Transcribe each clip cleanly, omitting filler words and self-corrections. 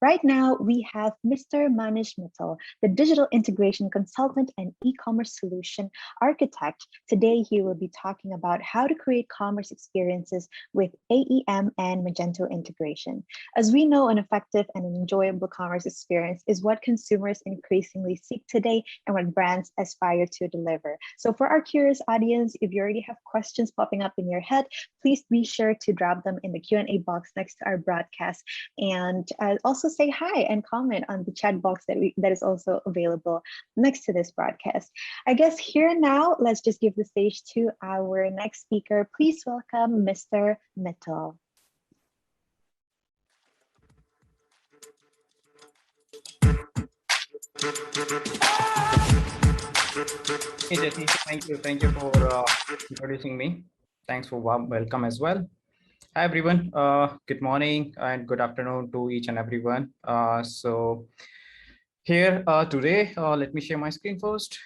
Right now, we have Mr. Manish Mittal, the digital integration consultant and e-commerce solution architect. Today, he will be talking about how to create commerce experiences with AEM and Magento integration. As we know, an effective and an enjoyable commerce experience is what consumers increasingly seek today and what brands aspire to deliver. So for our curious audience, if you already have questions popping up in your head, please be sure to drop them in the Q&A box next to our broadcast, and also say hi and comment on the chat box that is also available next to this broadcast. I guess here now, let's just give the stage to our next speaker. Please welcome Mr. Mittal. Hey Jesse, thank you for introducing me. Thanks for warm welcome as well. Hi everyone, good morning and good afternoon to each and everyone. So here today, let me share my screen first.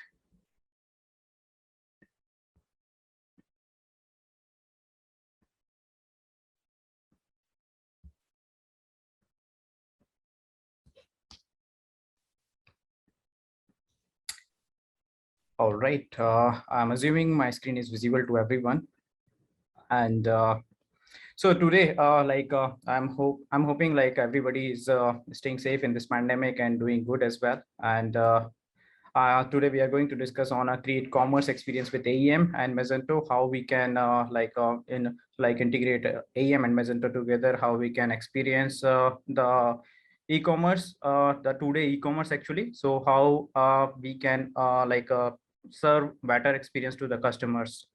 All right, I'm assuming my screen is visible to everyone. And so today, I'm hoping like everybody is staying safe in this pandemic and doing good as well. And today we are going to discuss on a create commerce experience with AEM and Magento, how we can integrate AEM and Magento together, how we can experience the e-commerce, the today e-commerce actually. So how we can serve better experience to the customers.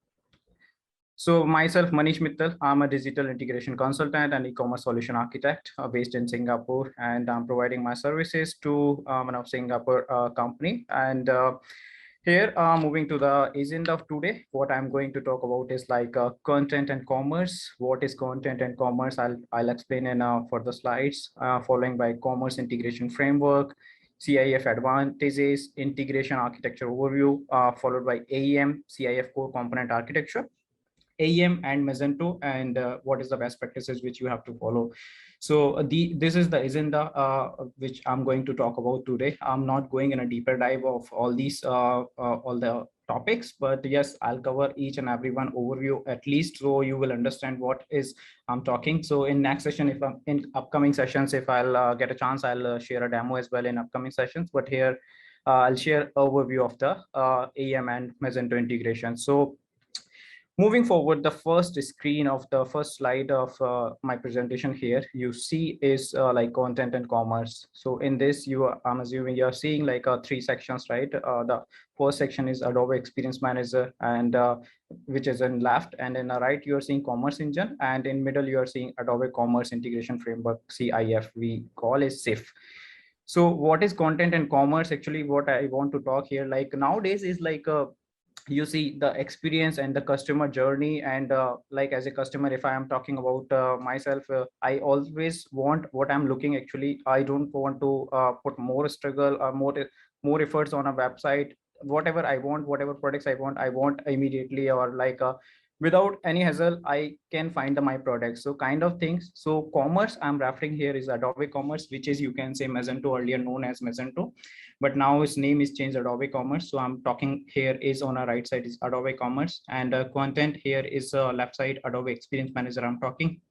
So myself, Manish Mittal, I'm a digital integration consultant and e-commerce solution architect based in Singapore, and I'm providing my services to one of Singapore company. And here, moving to the agenda of today, what I'm going to talk about is like content and commerce. What is content and commerce? I'll explain in further slides, following by commerce integration framework, CIF advantages, integration architecture overview, followed by AEM, CIF core component architecture, AEM and Magento, and what is the best practices which you have to follow. So this is the agenda which I'm going to talk about today. I'm not going in a deeper dive of all these all the topics, but yes, I'll cover each and every one overview at least, so you will understand what is I'm talking. So in next session, if I'm in upcoming sessions, if I'll get a chance, I'll share a demo as well in upcoming sessions. But here I'll share overview of the AEM and Magento integration. So moving forward, the first screen of the first slide of my presentation here, you see is like content and commerce. So in this, I'm assuming you're seeing like three sections, right? The first section is Adobe Experience Manager, and which is in left, and in the right, you're seeing Commerce Engine, and in middle, you're seeing Adobe Commerce Integration Framework, CIF, we call is SIF. So what is content and commerce? Actually, what I want to talk here, like nowadays is like you see the experience and the customer journey, and like as a customer, if I am talking about myself, I always want what I'm looking. Actually, I don't want to put more struggle or more efforts on a website. Whatever I want, whatever products I want immediately, or like without any hassle, I can find my products, so kind of things. So commerce I'm referring here is Adobe Commerce, which is, you can say, Magento, earlier known as Magento, but now its name is changed Adobe Commerce. So I'm talking here is on a right side is Adobe Commerce, and content here is left side Adobe Experience Manager I'm talking.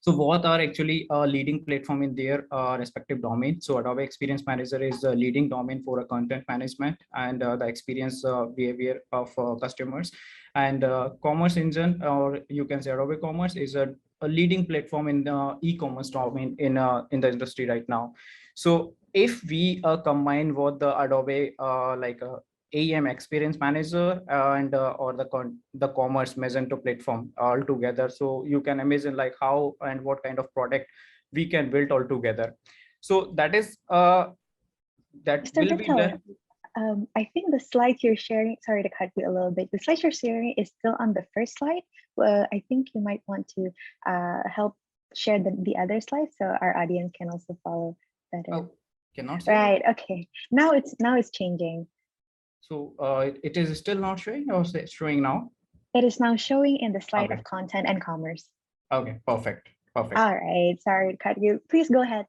So both are actually a leading platform in their respective domain. So Adobe Experience Manager is a leading domain for a content management and the experience behavior of customers. And Commerce Engine, or you can say Adobe Commerce, is a leading platform in the e-commerce domain in the industry right now. So if we combine both the Adobe AEM Experience Manager and or the Commerce Magento platform all together, so you can imagine like how and what kind of product we can build all together. So that is that Mr. will be done. I think the slides you're sharing, sorry to cut you a little bit, the slides you're sharing is still on the first slide. I think you might want to help share the other slides so our audience can also follow better. Oh, cannot. Right. Okay. Now it's changing. So it is still not showing, or is it showing now? It is now showing in the slide Okay. of content and commerce. Okay, perfect. All right. Sorry to cut you. Please go ahead.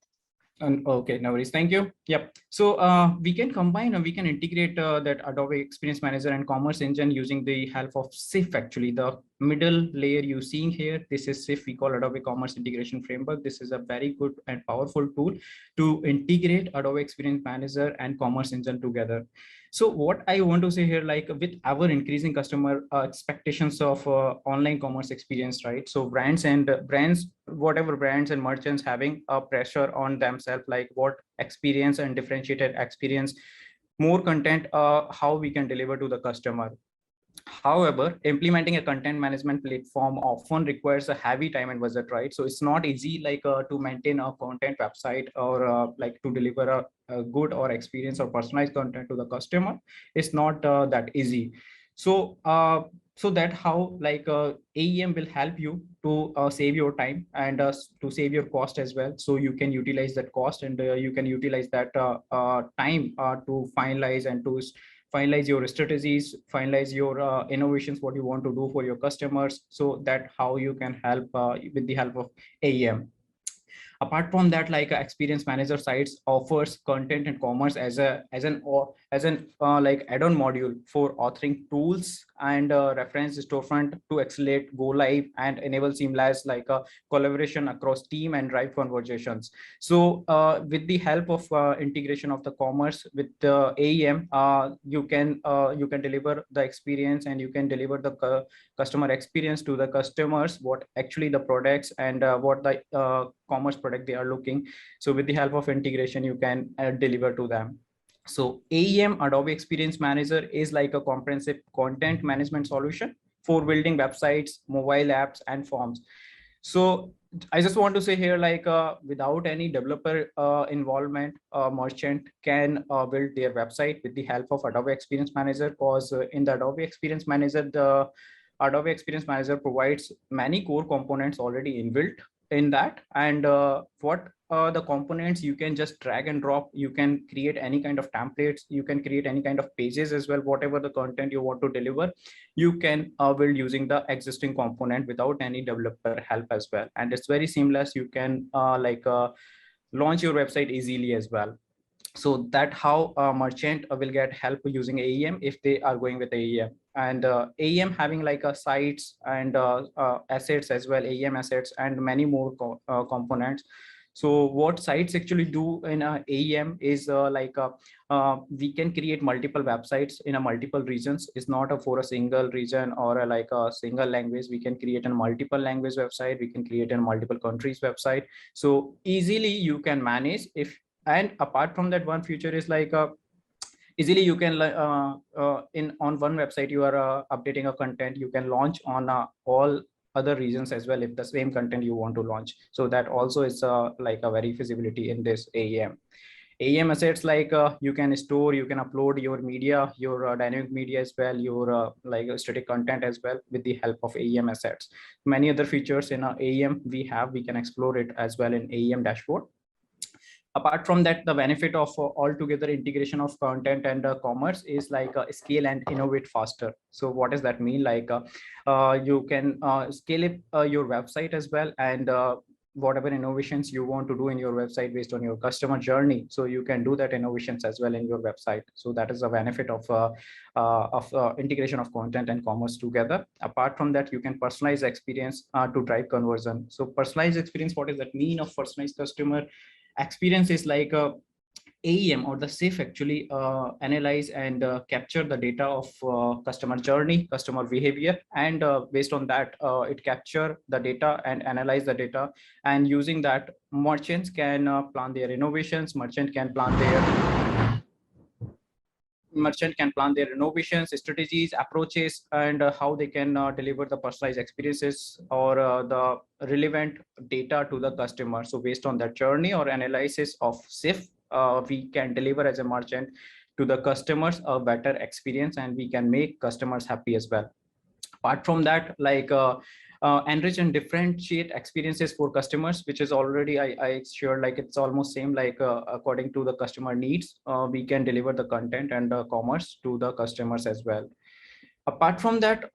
Okay, no worries. Thank you. Yep. So we can combine or we can integrate that Adobe Experience Manager and Commerce Engine using the help of SIF. Actually, the middle layer you seeing here, this is SIF. We call Adobe Commerce Integration Framework. This is a very good and powerful tool to integrate Adobe Experience Manager and Commerce Engine together. So what I want to say here, like with our increasing customer expectations of online commerce experience, right? So brands, whatever brands and merchants having a pressure on themselves, like what experience and differentiated experience, more content, how we can deliver to the customer. However, implementing a content management platform often requires a heavy time and budget, right? So it's not easy like to maintain a content website or like to deliver a good or experience or personalized content to the customer. It's not that easy. So so that how like AEM will help you to save your time and to save your cost as well. So you can utilize that cost and you can utilize that time to finalize and to finalize your strategies, finalize your innovations, what you want to do for your customers, so that how you can help with the help of AEM. Apart from that, like experience manager sites offers content and commerce as an like add-on module for authoring tools and reference storefront to accelerate go live and enable seamless like collaboration across team and drive conversations. So with the help of integration of the commerce with the AEM, you can deliver the experience and you can deliver the customer experience to the customers, what actually the products and what the commerce product they are looking. So with the help of integration, you can deliver to them. So AEM, Adobe Experience Manager, is like a comprehensive content management solution for building websites, mobile apps, and forms. So I just want to say here, like without any developer involvement, a merchant can build their website with the help of Adobe Experience Manager, because in the Adobe Experience Manager, the Adobe Experience Manager provides many core components already inbuilt in that. And what the components you can just drag and drop, you can create any kind of templates, you can create any kind of pages as well, whatever the content you want to deliver, you can build using the existing component without any developer help as well. And it's very seamless. You can launch your website easily as well. So that how a merchant will get help using AEM if they are going with AEM. And AEM having like a sites and assets as well, AEM assets and many more components. So what sites actually do in AEM is we can create multiple websites in a multiple regions. It's not for a single region or like a single language. We can create a multiple language website. We can create a multiple countries website. So easily you can manage. If and apart from that, one feature is like easily you can in on one website you are updating a content, you can launch on all other regions as well if the same content you want to launch. So that also is like a very feasibility in this AEM. AEM assets, like you can store, you can upload your media, your dynamic media as well, your like static content as well with the help of AEM assets. Many other features in AEM we can explore it as well in AEM dashboard. Apart from that, the benefit of altogether integration of content and commerce is like scale and innovate faster. So what does that mean? Like you can scale it, your website as well, and whatever innovations you want to do in your website based on your customer journey, so you can do that innovations as well in your website. So that is a benefit of integration of content and commerce together. Apart from that, you can personalize experience to drive conversion. So personalized experience, what does that mean of personalized customer experience? Is like AEM or the SIF actually analyze and capture the data of customer journey, customer behavior, and based on that, it capture the data and analyze the data. And using that, merchants can plan their innovations, merchant can plan their innovations, strategies, approaches, and how they can deliver the personalized experiences or the relevant data to the customer. So based on that journey or analysis of SIF, we can deliver as a merchant to the customers a better experience, and we can make customers happy as well. Apart from that, like enrich and differentiate experiences for customers, which is already I sure like it's almost same, like according to the customer needs, we can deliver the content and commerce to the customers as well. Apart from that,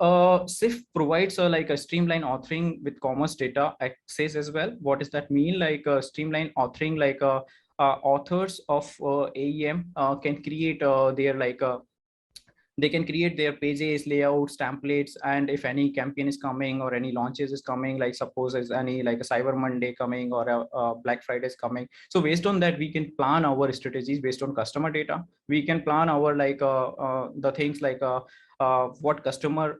SIF provides like a streamline authoring with commerce data access as well. What does that mean? Like streamline authoring, like authors of AEM can create their they can create their pages, layouts, templates, and if any campaign is coming or any launches is coming, like suppose there's any like a Cyber Monday coming or a Black Friday is coming, so based on that we can plan our strategies based on customer data. We can plan our the things what customer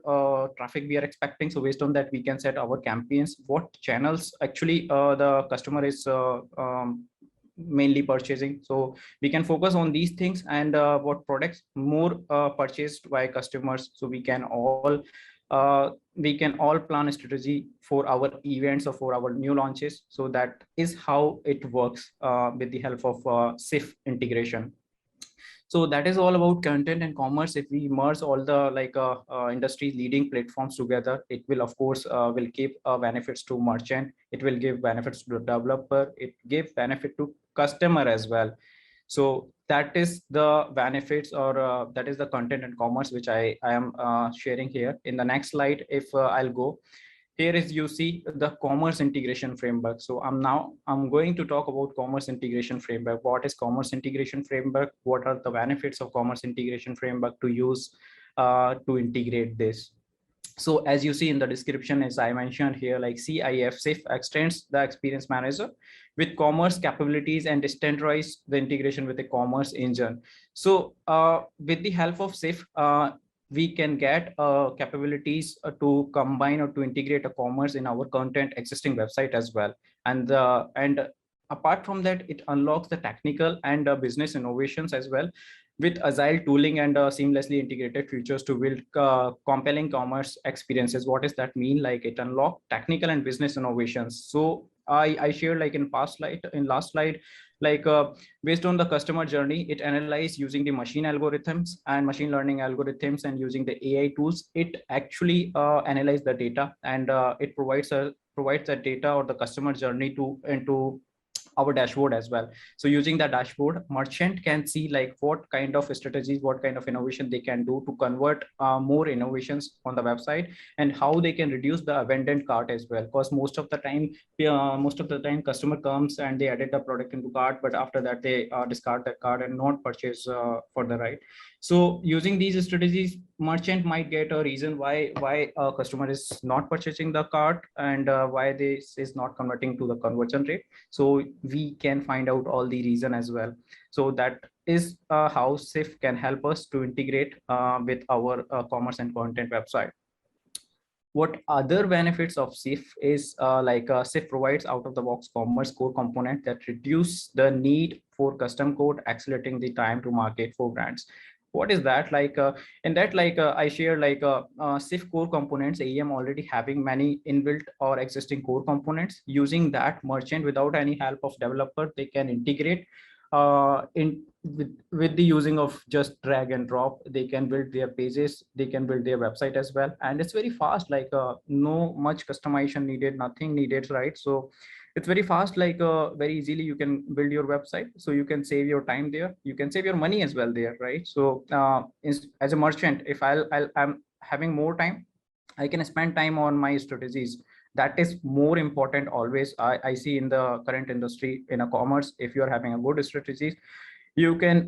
traffic we are expecting. So based on that we can set our campaigns, what channels actually the customer is mainly purchasing. So we can focus on these things, and what products more purchased by customers. So we can all plan a strategy for our events or for our new launches. So that is how it works with the help of SIF integration. So that is all about content and commerce. If we merge all the industry leading platforms together, it will of course will give benefits to merchant, it will give benefits to the developer, it give benefit to customer as well. So that is the benefits, or that is the content and commerce which I am sharing here. In the next slide, if I'll go, here is you see the commerce integration framework. So I'm going to talk about commerce integration framework. What is commerce integration framework? What are the benefits of commerce integration framework to use to integrate this? So as you see in the description, as I mentioned here, like CIF SIF extends the experience manager with commerce capabilities and standardize the integration with the commerce engine. So with the help of SIF, we can get capabilities to combine or to integrate a commerce in our content existing website as well. And apart from that, it unlocks the technical and business innovations as well, with agile tooling and seamlessly integrated features to build compelling commerce experiences. What does that mean? Like it unlock technical and business innovations. So I shared like in last slide, based on the customer journey, it analyzed using the machine algorithms and machine learning algorithms, and using the AI tools, it actually analyze the data, and it provides the data or the customer journey into our dashboard as well. So using the dashboard, merchant can see like what kind of strategies, what kind of innovation they can do to convert more innovations on the website, and how they can reduce the abandoned cart as well. Because most of the time customer comes and they added the product into cart, but after that they discard that cart and not purchase for the right. So using these strategies, merchant might get a reason why a customer is not purchasing the cart, and why this is not converting to the conversion rate. So we can find out all the reason as well. So that is how SIF can help us to integrate with our commerce and content website. What other benefits of SIF is SIF provides out of the box commerce core component that reduce the need for custom code, accelerating the time to market for brands. What is that? In that, I share SIF core components. AEM already having many inbuilt or existing core components. Using that, merchant without any help of developer, they can integrate with the using of just drag and drop. They can build their pages, they can build their website as well, and it's very fast. No much customization needed, nothing needed, right? So it's very fast, very easily you can build your website. So you can save your time there, you can save your money as well there, right? So as a merchant, if I'm having more time, I can spend time on my strategies. That is more important always. I see in the current industry in a commerce, if you are having a good strategies, you can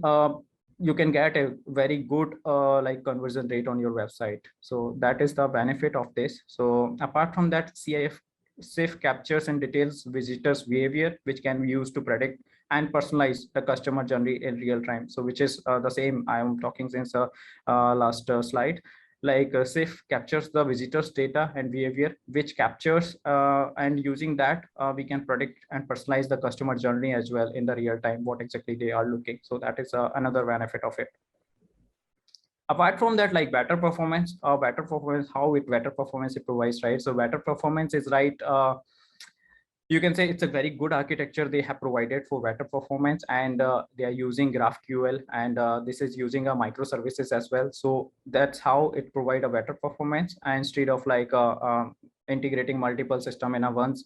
get a very good conversion rate on your website. So that is the benefit of this. So apart from that, CIF SIF captures and details visitors behavior, which can be used to predict and personalize the customer journey in real time. So which is the same I am talking since last slide. SIF captures the visitors data and behavior, which captures and using that we can predict and personalize the customer journey as well in the real time, what exactly they are looking. So that is another benefit of it. Apart from that, better performance, how better performance it provides, right? So better performance is you can say it's a very good architecture they have provided for better performance, and they are using GraphQL, and this is using a microservices as well. So that's how it provide a better performance, and instead of integrating multiple system in a one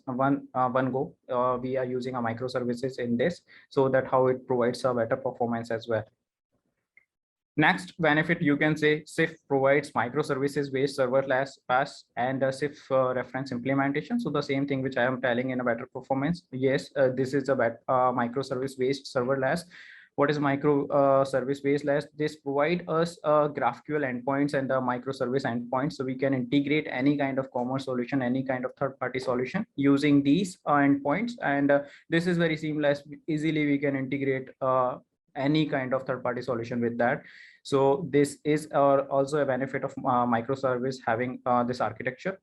go, we are using a microservices in this. So that how it provides a better performance as well. Next benefit, you can say SIF provides microservices based serverless pass and SIF reference implementation. So the same thing which I am telling in a better performance. Yes, this is a microservice based serverless. What is micro service based? This provide us GraphQL endpoints and the microservice endpoints, so we can integrate any kind of commerce solution, any kind of third-party solution using these endpoints. And this is very seamless. Easily we can integrate any kind of third-party solution with that. So this is also a benefit of microservice having this architecture.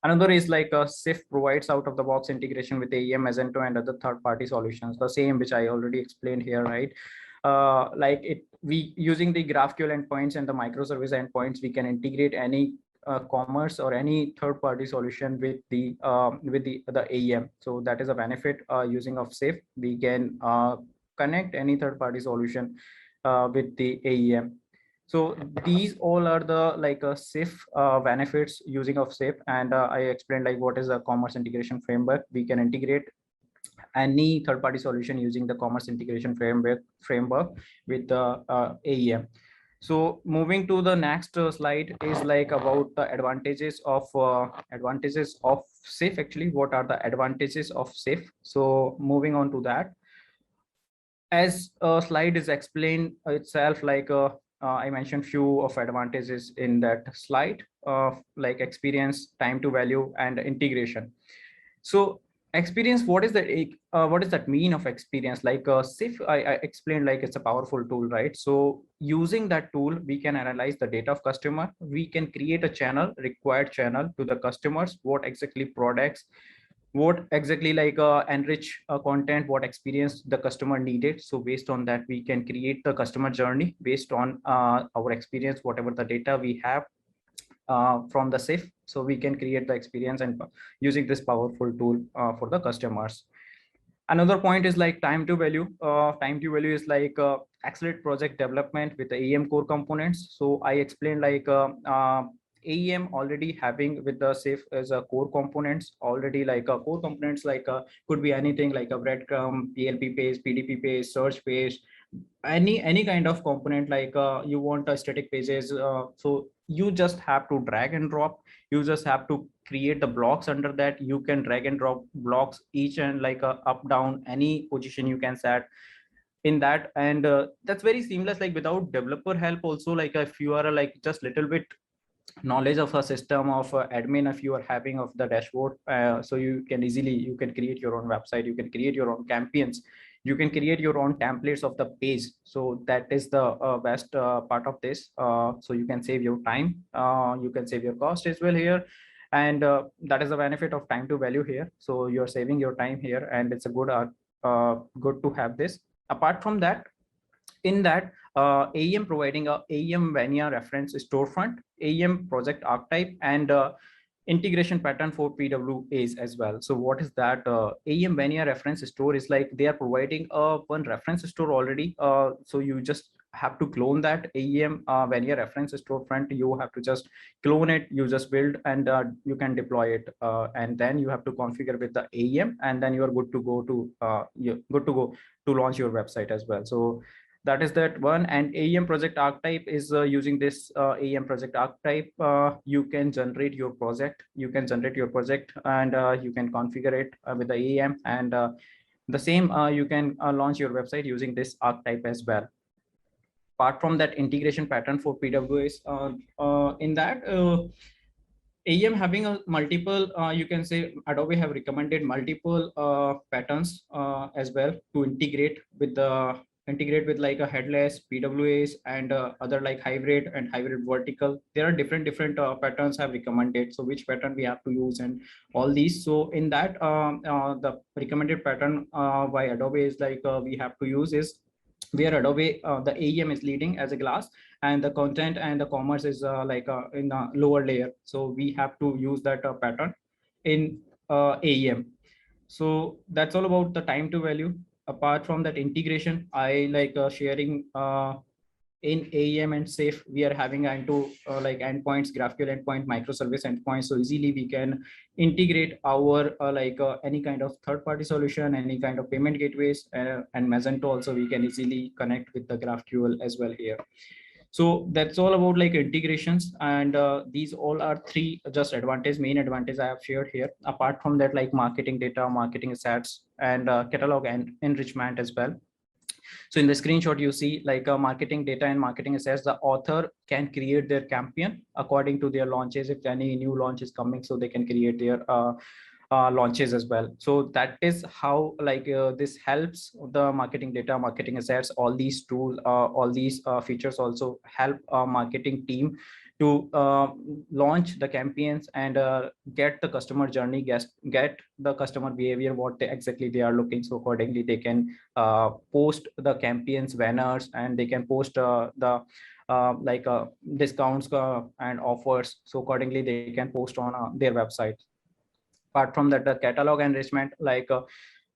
Another is like SIF provides out of the box integration with AEM, Magento, and other third-party solutions. The same which I already explained here, right? We using the GraphQL endpoints and the microservice endpoints, we can integrate any commerce or any third-party solution with the AEM. So that is a benefit using of SIF. We can connect any third-party solution with the AEM. So these all are the like SIF benefits using of SIF. And I explained like what is a commerce integration framework. We can integrate any third-party solution using the commerce integration framework with the AEM. So moving to the next slide is like about the advantages of SIF. Actually, what are the advantages of SIF? So moving on to that, as a slide is explained itself, like I mentioned few of advantages in that slide, like experience, time to value, and integration. So experience, what is what does that mean of experience? Like SIF, I explained like it's a powerful tool, right? So using that tool, we can analyze the data of customer. We can create a channel, required channel to the customers, what exactly products, what exactly like enrich content, what experience the customer needed. So based on that, we can create the customer journey based on our experience, whatever the data we have from the SIF. So we can create the experience and using this powerful tool for the customers. Another point is like time to value. Time to value is like accelerate project development with the AEM core components. So I explained like AEM already having with the SIF as a core components already, like core components like could be anything like a breadcrumb, PLP page, PDP page, search page, any kind of component. Like you want a static pages, so you just have to drag and drop. You just have to create the blocks under that. You can drag and drop blocks each and like up down any position you can set in that. And that's very seamless, like without developer help also. Like if you are like just little bit knowledge of a system of admin, if you are having of the dashboard, so you can easily, you can create your own website, you can create your own campaigns, you can create your own templates of the page. So that is the best part of this. So you can save your time, you can save your cost as well here. And that is the benefit of time to value here. So you're saving your time here, and it's a good to have this. Apart from that, in that AEM providing a AEM vanilla reference storefront, AEM project archetype, and integration pattern for PWAs as well. So what is that? AEM vanilla reference store is like they are providing one reference store already. So you just have to clone that AEM vanilla reference storefront. You have to just clone it, you just build, and you can deploy it. And then you have to configure with the AEM, and then you are good to go to launch your website as well. So that is that one. And AEM project archetype is using this AEM project archetype. You can generate your project, and you can configure it with the AEM, and the same you can launch your website using this archetype as well. Apart from that, integration pattern for PWAs, in that AEM having a multiple, you can say Adobe have recommended multiple patterns as well to integrate with like a headless PWAs and other like hybrid and hybrid vertical. There are different patterns have recommended. So which pattern we have to use and all these. So in that the recommended pattern by Adobe is like we have to use is where Adobe the AEM is leading as a glass, and the content and the commerce is like in a lower layer. So we have to use that pattern in AEM. So that's all about the time to value. Apart from that integration, I like sharing in AEM and SAFE, we are having into like endpoints, GraphQL endpoint, microservice endpoints. So easily we can integrate our any kind of third-party solution, any kind of payment gateways, and Magento also we can easily connect with the GraphQL as well here. So that's all about like integrations, and these all are three just main advantage I have shared here. Apart from that, like marketing data, marketing assets, and catalog and enrichment as well. So in the screenshot, you see like marketing data and marketing assets. The author can create their campaign according to their launches. If any new launch is coming, so they can create their launches as well. So that is how like this helps the marketing data, marketing assets, all these tools, all these features also help a marketing team to launch the campaigns and get the customer journey, get the customer behavior, what exactly they are looking. So accordingly, they can post the campaigns banners, and they can post the discounts and offers. So accordingly, they can post on their website. Apart from that, the catalog enrichment,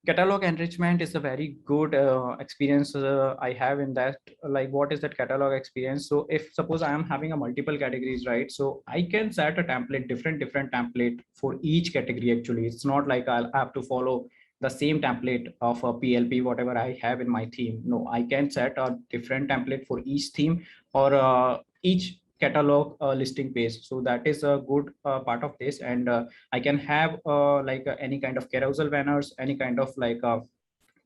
catalog enrichment is a very good experience I have in that. Like, what is that catalog experience? So if suppose I am having a multiple categories, right? So I can set a template, different template for each category. Actually, it's not like I'll have to follow the same template of a PLP, whatever I have in my theme. No, I can set a different template for each theme or each catalog listing page. So that is a good part of this. And I can have any kind of carousel banners, any kind of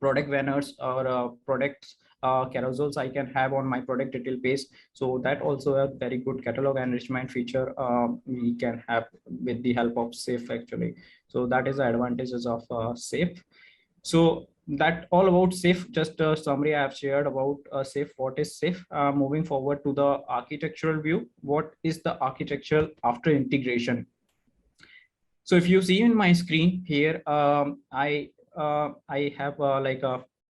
product banners or products carousels I can have on my product detail page. So that also a very good catalog enrichment feature we can have with the help of SAFE actually. So that is the advantages of SAFE. So that all about SAFE. Just a summary I have shared about SAFE. What is SAFE? Moving forward to the architectural view. What is the architecture after integration? So if you see in my screen here, I have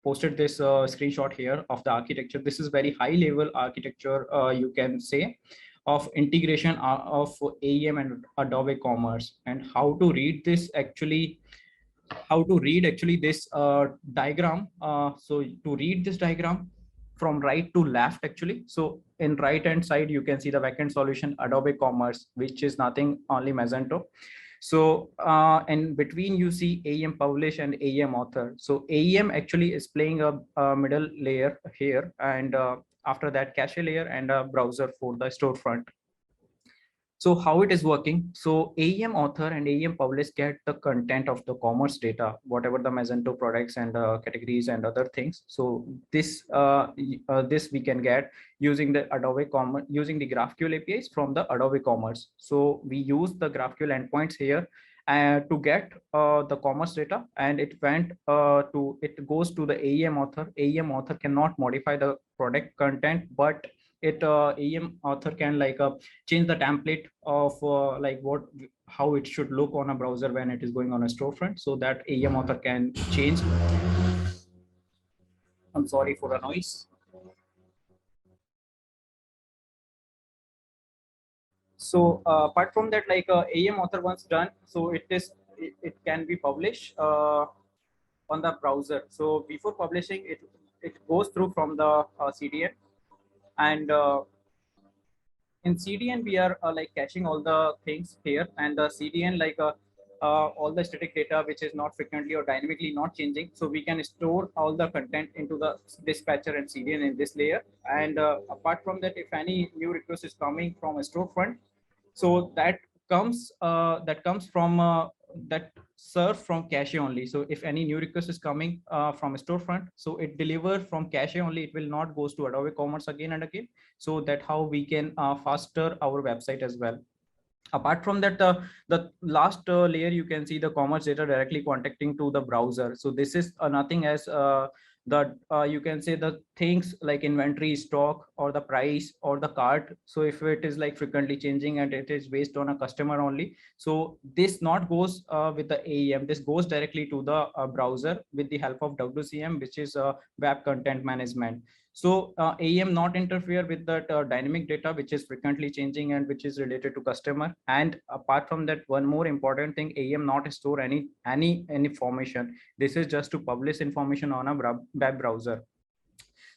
posted this screenshot here of the architecture. This is very high level architecture, you can say, of integration of AEM and Adobe Commerce, and how to read this actually. How to read actually this diagram. So to read this diagram from right to left actually. So in right hand side, you can see the backend solution Adobe Commerce, which is nothing only Magento. So in between you see AEM publish and AEM author. So AEM actually is playing a middle layer here, and after that cache layer and a browser for the storefront. So how it is working? So AEM author and AEM publish get the content of the commerce data, whatever the Magento products and categories and other things. So this we can get using the Adobe Commerce, using the GraphQL APIs from the Adobe Commerce. So we use the GraphQL endpoints here to get the commerce data, and it goes to the AEM author. AEM author cannot modify the product content, but AEM author can change the template of how it should look on a browser when it is going on a storefront. So that AEM author can change. I'm sorry for the noise. So apart from that, AEM author once done, so it can be published on the browser. So before publishing it goes through from the CDN, and in CDN we are caching all the things here, and the CDN all the static data which is not frequently or dynamically not changing. So we can store all the content into the dispatcher and CDN in this layer. And apart from that, if any new request is coming from a storefront, so that comes from that serve from cache only. So if any new request is coming from a storefront, so it deliver from cache only. It will not goes to Adobe Commerce again and again. So that how we can faster our website as well. Apart from that, the last layer, you can see the commerce data directly contacting to the browser. So this is nothing as you can say the things like inventory, stock, or the price, or the cart. So if it is frequently changing and it is based on a customer only, so this not goes with the AEM. This goes directly to the browser with the help of WCM, which is web content management. So AEM not interfere with that dynamic data, which is frequently changing and which is related to customer. And apart from that, one more important thing, AEM not store any information. This is just to publish information on a web browser.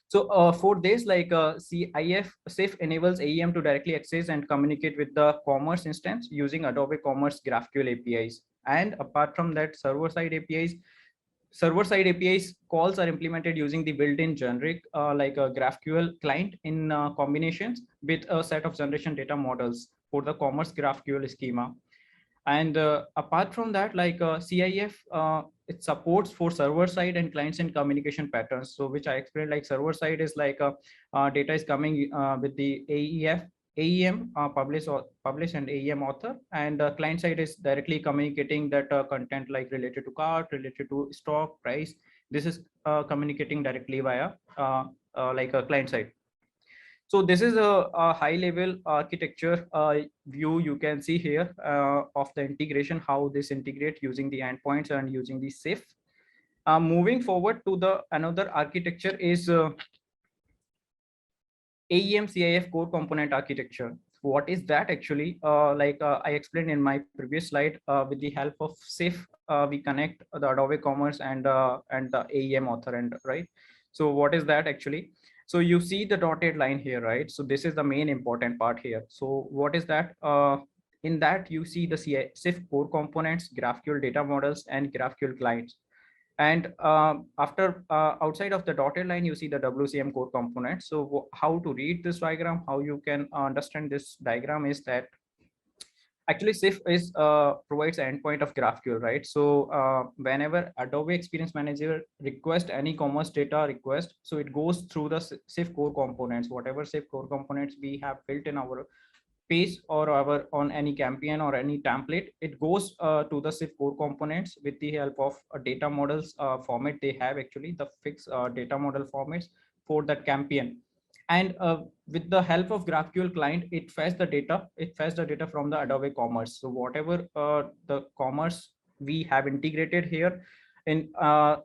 So for this, like CIF SIF enables AEM to directly access and communicate with the commerce instance using Adobe Commerce GraphQL APIs. And apart from that, server-side APIs calls are implemented using the built-in generic like a GraphQL client in combinations with a set of generation data models for the commerce GraphQL schema. And apart from that, like CIF, it supports for server side and client side communication patterns. So which I explained, like server side is like data is coming with the AEM publish and AEM author, and client side is directly communicating that content like related to cart, related to stock price. This is communicating directly via like a client side. So this is a high level architecture view you can see here of the integration, how this integrate using the endpoints and using the SIF. Moving forward to the another architecture is AEM CIF core component architecture. What is that actually? I explained in my previous slide, with the help of SIF, we connect the Adobe Commerce and the AEM author, and right. So what is that actually? So you see the dotted line here, right? So this is the main important part here. So what is that? In that you see the SIF core components, GraphQL data models, and GraphQL clients. And after outside of the dotted line, you see the WCM core component. So how to read this diagram, how you can understand this diagram is that actually SIF is provides an endpoint of GraphQL, right? So whenever Adobe Experience Manager request any commerce data request, so it goes through the SIF core components, whatever SIF core components we have built in our page or our on any campaign or any template, it goes to the SIF core components with the help of data models format. They have actually the fixed data model formats for that campaign. And with the help of GraphQL client, it fetches the data. It fetches the data from the Adobe Commerce. So whatever the commerce we have integrated here, in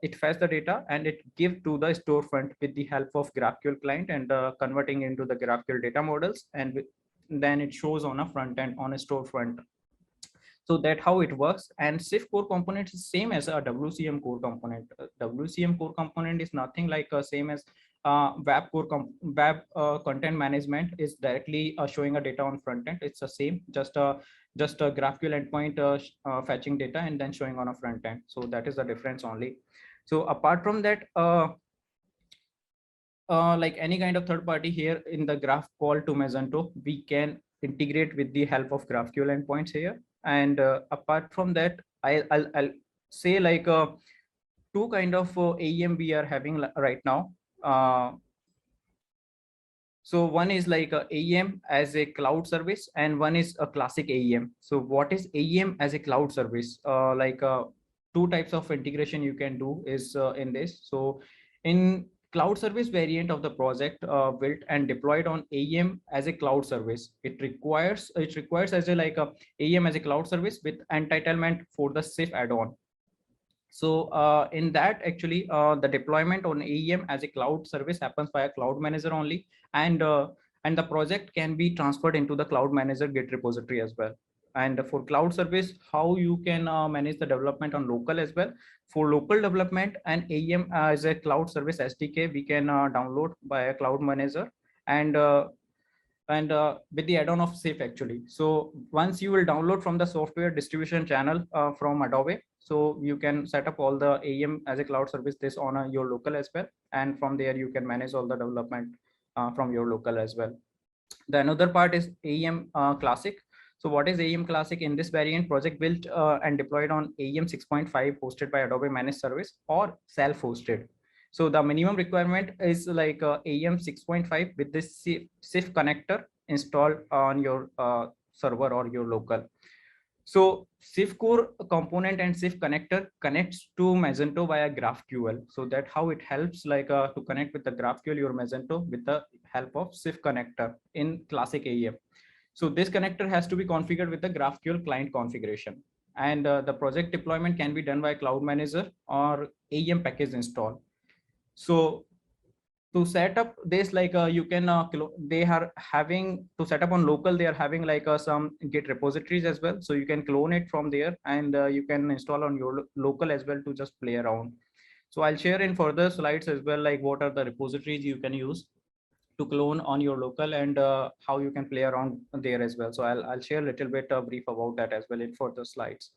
it fetches the data and it give to the storefront with the help of GraphQL client and converting into the GraphQL data models, and then it shows on a front end on a storefront. So that how it works. And SIF core component is same as a WCM core component. WCM core component is nothing like same as web content management is directly showing a data on front end. It's the same, just a GraphQL endpoint fetching data and then showing on a front end. So that is the difference only. So apart from that, like any kind of third party here in the graph call to Magento, we can integrate with the help of GraphQL endpoints here. And apart from that, I'll say like two kind of AEM we are having right now. So one is like a AEM as a cloud service, and one is a classic AEM. So what is AEM as a cloud service? Two types of integration you can do is in this. So in cloud service variant of the project built and deployed on AEM as a cloud service, it requires as a like a AEM as a cloud service with entitlement for the SIF add-on. So in that actually the deployment on AEM as a cloud service happens by a cloud manager only, and the project can be transferred into the cloud manager Git repository as well. And for cloud service, how you can manage the development on local as well. For local development and AEM as a cloud service SDK, we can download by a cloud manager, and with the add-on of SIF actually. So once you will download from the software distribution channel from Adobe, so you can set up all the AEM as a cloud service this on your local as well, and from there you can manage all the development from your local as well. The another part is AEM Classic. So what is AEM Classic? In this variant, project built and deployed on AEM 6.5 hosted by Adobe Managed Service or self-hosted. So the minimum requirement is like AEM 6.5 with this SIF connector installed on your server or your local. So SIF core component and SIF connector connects to Magento via GraphQL. So that how it helps like to connect with the GraphQL your Magento with the help of SIF connector in classic AEM. So this connector has to be configured with the GraphQL client configuration. And the project deployment can be done by Cloud Manager or AEM package install. So to set up this, like you can they are having to set up on local, they are having like some Git repositories as well, so you can clone it from there, and you can install on your local as well to just play around. So I'll share in further slides as well, like what are the repositories you can use to clone on your local, and how you can play around there as well. So I'll share a little bit brief about that as well in further slides.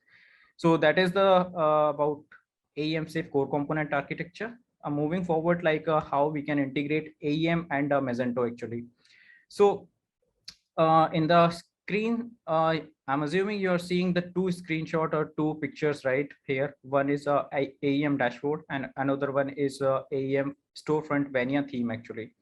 So that is the about AEM safe core component architecture. Moving forward, like how we can integrate AEM and Magento actually. So in the screen, I'm assuming you're seeing the two screenshot or two pictures right here. One is AEM dashboard and another one is AEM storefront Vania theme actually.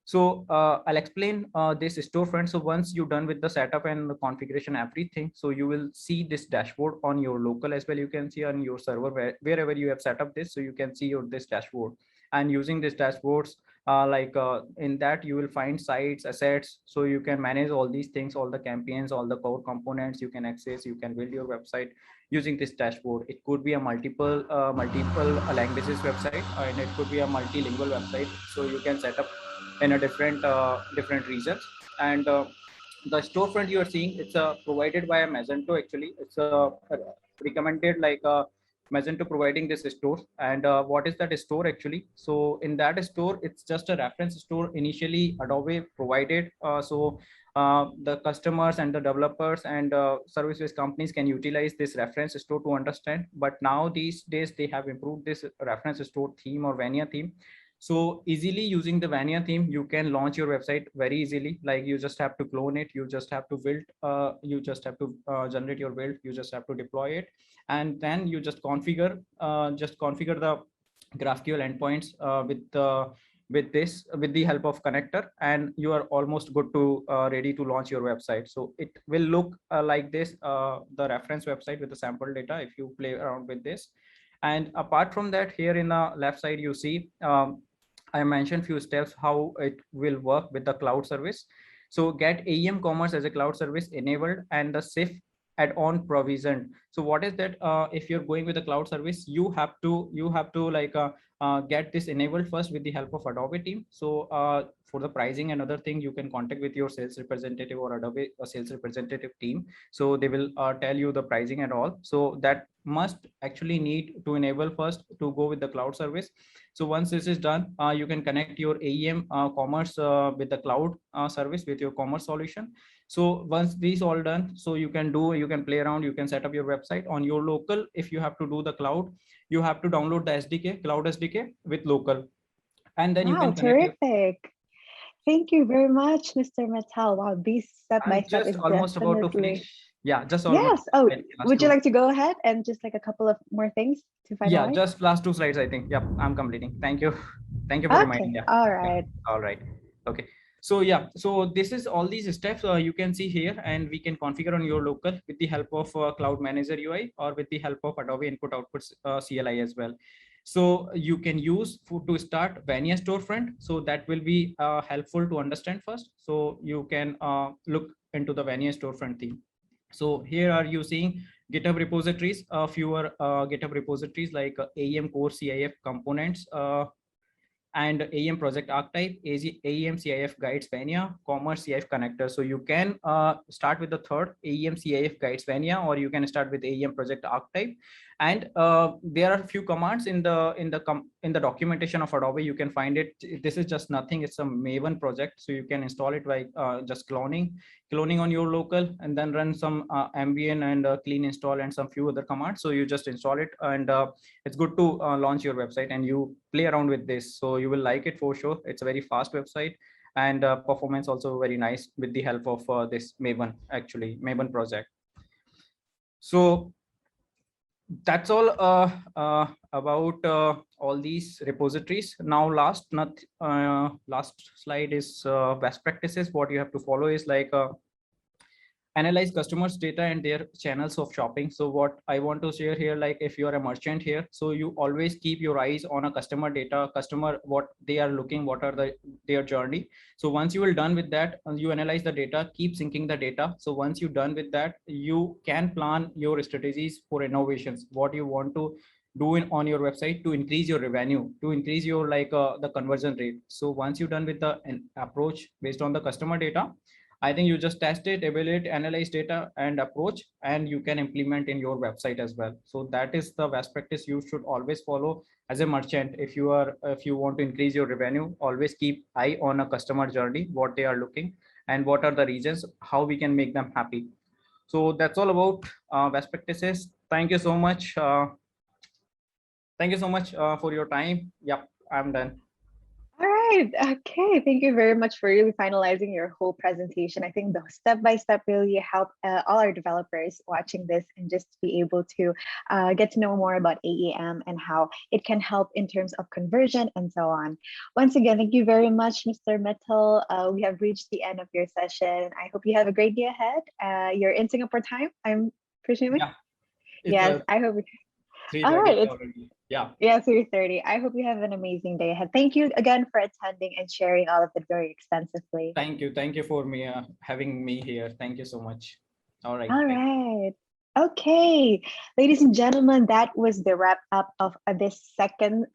So I'll explain this storefront. So once you're done with the setup and the configuration, everything, so you will see this dashboard on your local as well. You can see on your server wherever you have set up this, so you can see your this dashboard. And using this dashboards, in that you will find sites, assets, so you can manage all these things, all the campaigns, all the core components you can access. You can build your website using this dashboard. It could be a multiple languages website, and it could be a multilingual website. So you can set up in a different regions. And the storefront you are seeing, it's provided by a Magento actually. It's recommended like Magento providing this store. And what is that store actually? So in that store, it's just a reference store initially Adobe provided. The customers and the developers and service-based companies can utilize this reference store to understand. But now these days they have improved this reference store theme or Vania theme. So easily using the Vania theme, you can launch your website very easily. Like you just have to clone it, you just have to build, you just have to generate your build, you just have to deploy it, and then you just configure the GraphQL endpoints with the help of connector, and you are almost good to ready to launch your website. So it will look like this, the reference website with the sample data if you play around with this. And apart from that, here in the left side you see I mentioned few steps how it will work with the cloud service. So get AEM commerce as a cloud service enabled and the safe add-on provisioned. So what is that? If you're going with a cloud service, you have to get this enabled first with the help of Adobe team. So for the pricing and other thing, you can contact with your sales representative or Adobe sales representative team. So they will tell you the pricing and all. So that must actually need to enable first to go with the cloud service. So once this is done, you can connect your AEM commerce with the cloud service with your commerce solution. So once these all done, so you can play around, you can set up your website on your local. If you have to do the cloud, you have to download the SDK, cloud SDK with local, and then you Wow, can connect your. terrific. Thank you very much, Mr. Mittal. Wow, this step by I'm step just is almost about to definitely. finish. Yeah, just almost. Yes. Oh, Last would you two. like to go ahead and just like a couple of more things to Yeah, finalize? just last two slides, I think. Yeah, I'm completing. Thank you. Thank you for reminding. Okay. Yeah. All Yeah. right. All right. Okay. So yeah, so this is all these steps you can see here, and we can configure on your local with the help of Cloud Manager UI or with the help of Adobe Input Output CLI as well. So you can use to start Vania storefront. So that will be helpful to understand first. So you can look into the Vania storefront theme. So here are you seeing GitHub repositories, fewer GitHub repositories like AEM core CIF components, and AEM project archetype, AEM CIF guides Vania, commerce CIF connector. So you can start with the third AEM CIF guides Vania, or you can start with AEM project archetype. And there are a few commands in the documentation of Adobe. You can find it. This is just nothing. It's a Maven project, so you can install it by just cloning on your local, and then run some ambient and clean install and some few other commands. So you just install it, and it's good to launch your website, and you play around with this. So you will like it for sure. It's a very fast website, and performance also very nice with the help of this Maven project. So that's all about all these repositories. Now last slide is best practices. What you have to follow is like analyze customers data and their channels of shopping. So what I want to share here, like if you're a merchant here, so you always keep your eyes on a customer data, what they are looking, what are their journey. So once you are done with that, you analyze the data, keep syncing the data. So once you're done with that, you can plan your strategies for innovations, what you want to do on your website to increase your revenue, to increase your the conversion rate. So once you're done with the approach based on the customer data, I think you just test it, evaluate, analyze data and approach, and you can implement in your website as well. So that is the best practice you should always follow as a merchant. If you want to increase your revenue, always keep eye on a customer journey, what they are looking and what are the reasons, how we can make them happy. So that's all about best practices. Thank you so much. Thank you so much for your time. Yep, I'm done. All right. Okay. Thank you very much for really finalizing your whole presentation. I think the step-by-step really help all our developers watching this and just be able to get to know more about AEM and how it can help in terms of conversion and so on. Once again, thank you very much, Mr. Mittal. We have reached the end of your session. I hope you have a great day ahead. You're in Singapore time, I'm presuming? Yeah, it's Yes, I hope. All 3:30 right. already. Yeah. Yeah, 3:30. I hope you have an amazing day ahead. Thank you again for attending and sharing all of it very extensively. Thank you. Thank you for me having me here. Thank you so much. All right. All Thank you. right. Okay, ladies and gentlemen, that was the wrap up of this second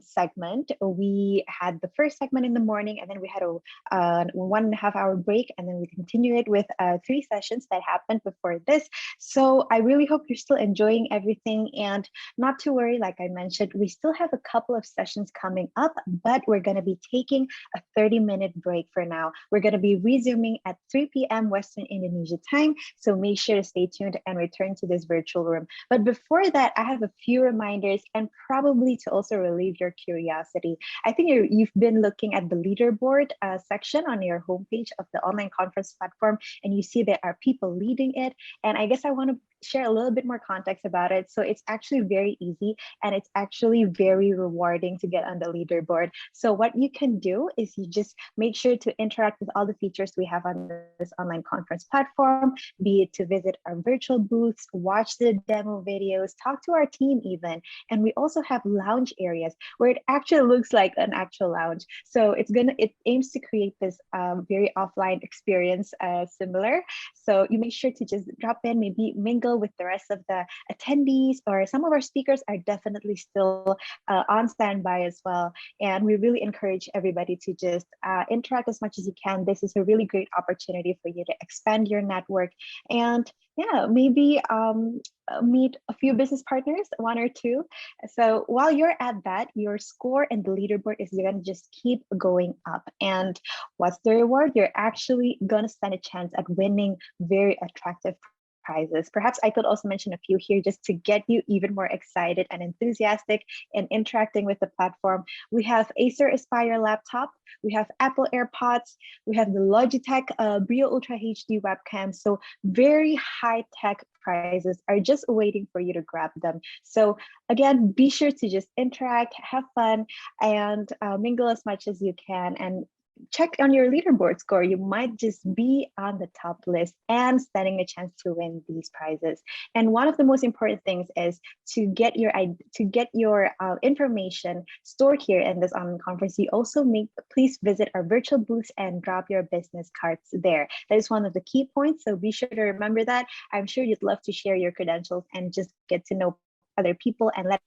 segment. We had the first segment in the morning, and then we had a 1.5 hour break, and then we continued it with 3 sessions that happened before this. So I really hope you're still enjoying everything, and not to worry, like I mentioned, we still have a couple of sessions coming up, but we're going to be taking a 30-minute break for now. We're going to be resuming at 3 p.m. Western Indonesia time, so make sure to stay tuned and return to this virtual room. But before that, I have a few reminders and probably to also relieve your curiosity. I think you've been looking at the leaderboard section on your homepage of the online conference platform, and you see there are people leading it. And I guess I want to share a little bit more context about it. So it's actually very easy and it's actually very rewarding to get on the leaderboard. So what you can do is you just make sure to interact with all the features we have on this online conference platform, be it to visit our virtual booths, watch the demo videos, talk to our team even. And we also have lounge areas where it actually looks like an actual lounge. So it aims to create this very offline experience similar. So you make sure to just drop in, maybe mingle with the rest of the attendees, or some of our speakers are definitely still on standby as well. And we really encourage everybody to just interact as much as you can. This is a really great opportunity for you to expand your network and maybe meet a few business partners, 1 or 2. So while you're at that, your score and the leaderboard is going to just keep going up. And what's the reward? You're actually going to stand a chance at winning very attractive prizes. Perhaps I could also mention a few here just to get you even more excited and enthusiastic and interacting with the platform. We have Acer Aspire laptop, we have Apple AirPods, we have the Logitech Brio Ultra HD webcam. So very high-tech prizes are just waiting for you to grab them. So again, be sure to just interact, have fun, and mingle as much as you can. And check on your leaderboard score. You might just be on the top list and standing a chance to win these prizes. And one of the most important things is to get your information stored here in this online conference. You also please visit our virtual booths and drop your business cards there. That is one of the key points. So be sure to remember that. I'm sure you'd love to share your credentials and just get to know other people and let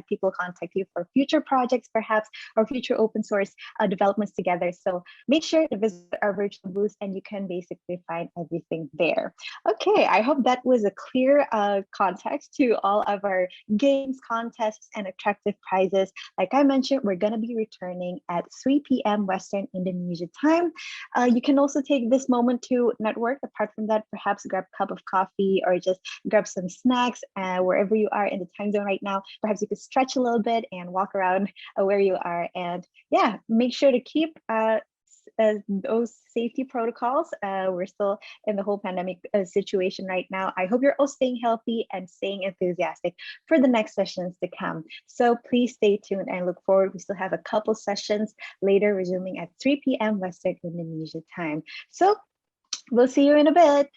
people contact you for future projects, perhaps, or future open source developments together. So make sure to visit our virtual booth and you can basically find everything there. Okay, I hope that was a clear context to all of our games, contests, and attractive prizes. Like I mentioned, we're going to be returning at 3 p.m. Western Indonesia time. You can also take this moment to network. Apart from that, perhaps grab a cup of coffee or just grab some snacks wherever you are in the time zone right now. Perhaps you could stretch a little bit and walk around where you are. And yeah, make sure to keep those safety protocols. We're still in the whole pandemic situation right now. I hope you're all staying healthy and staying enthusiastic for the next sessions to come. So please stay tuned and look forward. We still have a couple sessions later, resuming at 3 p.m. Western Indonesia time. So we'll see you in a bit.